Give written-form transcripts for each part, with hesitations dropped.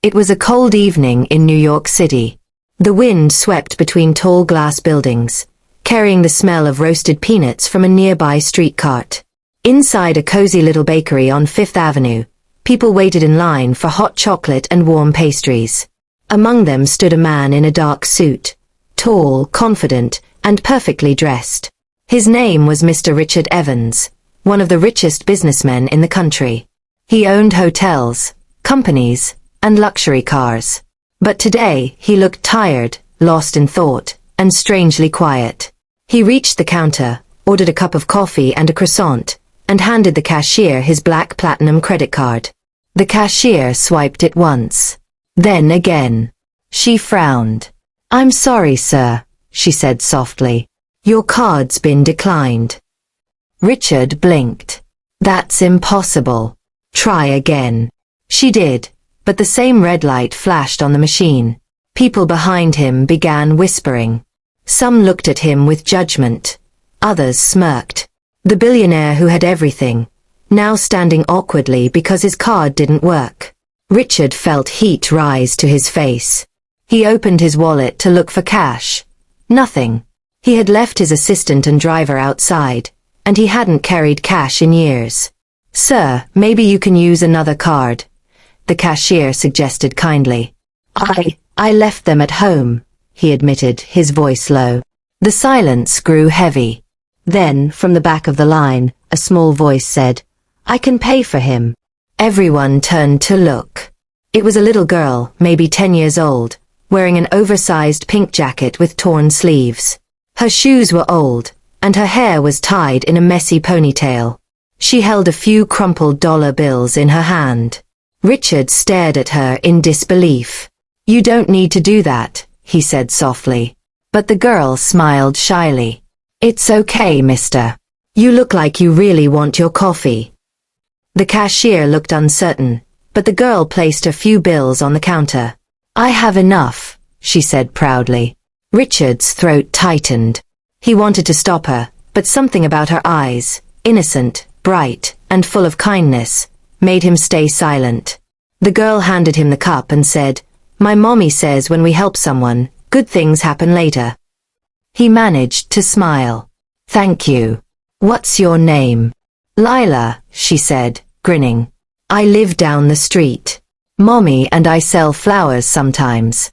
It was a cold evening in New York City. The wind swept between tall glass buildings, carrying the smell of roasted peanuts from a nearby street cart. Inside a cozy little bakery on Fifth Avenue, people waited in line for hot chocolate and warm pastries. Among them stood a man in a dark suit, tall, confident, and perfectly dressed. His name was Mr. Richard Evans, one of the richest businessmen in the country. He owned hotels, companies, and luxury cars. But today he looked tired, lost in thought, and strangely quiet. He reached the counter, ordered a cup of coffee and a croissant, and handed the cashier his black platinum credit card. The cashier swiped it once. Then again. She frowned. "I'm sorry, sir," she said softly. "Your card's been declined." Richard blinked. "That's impossible. Try again." She did, but the same red light flashed on the machine. People behind him began whispering. Some looked at him with judgment. Others smirked. The billionaire who had everything, now standing awkwardly because his card didn't work. Richard felt heat rise to his face. He opened his wallet to look for cash. Nothing. He had left his assistant and driver outside, and he hadn't carried cash in years. "Sir, maybe you can use another card," the cashier suggested kindly. I left them at home," he admitted, his voice low. The silence grew heavy. Then, from the back of the line, a small voice said, "I can pay for him." Everyone turned to look. It was a little girl, maybe 10 years old, wearing an oversized pink jacket with torn sleeves. Her shoes were old, and her hair was tied in a messy ponytail. She held a few crumpled dollar bills in her hand. Richard stared at her in disbelief. "You don't need to do that," he said softly. But the girl smiled shyly. "It's okay, mister. You look like you really want your coffee." The cashier looked uncertain, but the girl placed a few bills on the counter. "I have enough," she said proudly. Richard's throat tightened. He wanted to stop her, but something about her eyes, innocent, bright, and full of kindness, made him stay silent. The girl handed him the cup and said, "My mommy says when we help someone, good things happen later." He managed to smile. "Thank you. What's your name?" "Lila," she said, grinning. "I live down the street. Mommy and I sell flowers sometimes."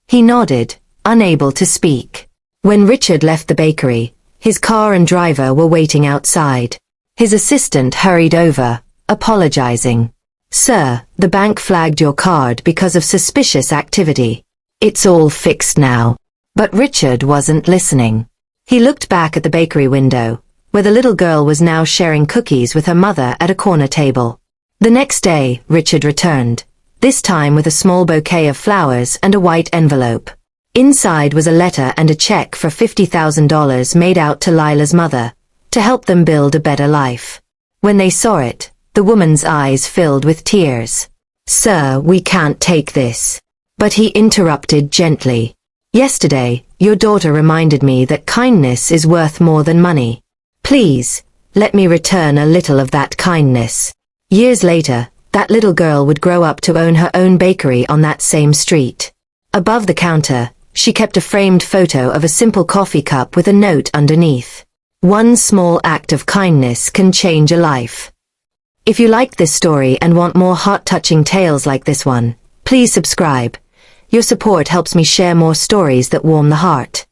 He nodded, unable to speak. When Richard left the bakery, his car and driver were waiting outside. His assistant hurried over, apologizing. "Sir, the bank flagged your card because of suspicious activity. It's all fixed now." But Richard wasn't listening. He looked back at the bakery window, where the little girl was now sharing cookies with her mother at a corner table. The next day, Richard returned, this time with a small bouquet of flowers and a white envelope. Inside was a letter and a check for $50,000 made out to Lila's mother, to help them build a better life. When they saw it, the woman's eyes filled with tears. "Sir, we can't take this." But he interrupted gently. "Yesterday, your daughter reminded me that kindness is worth more than money. Please, let me return a little of that kindness." Years later, that little girl would grow up to own her own bakery on that same street. Above the counter, she kept a framed photo of a simple coffee cup with a note underneath. One small act of kindness can change a life. If you liked this story and want more heart-touching tales like this one, please subscribe. Your support helps me share more stories that warm the heart.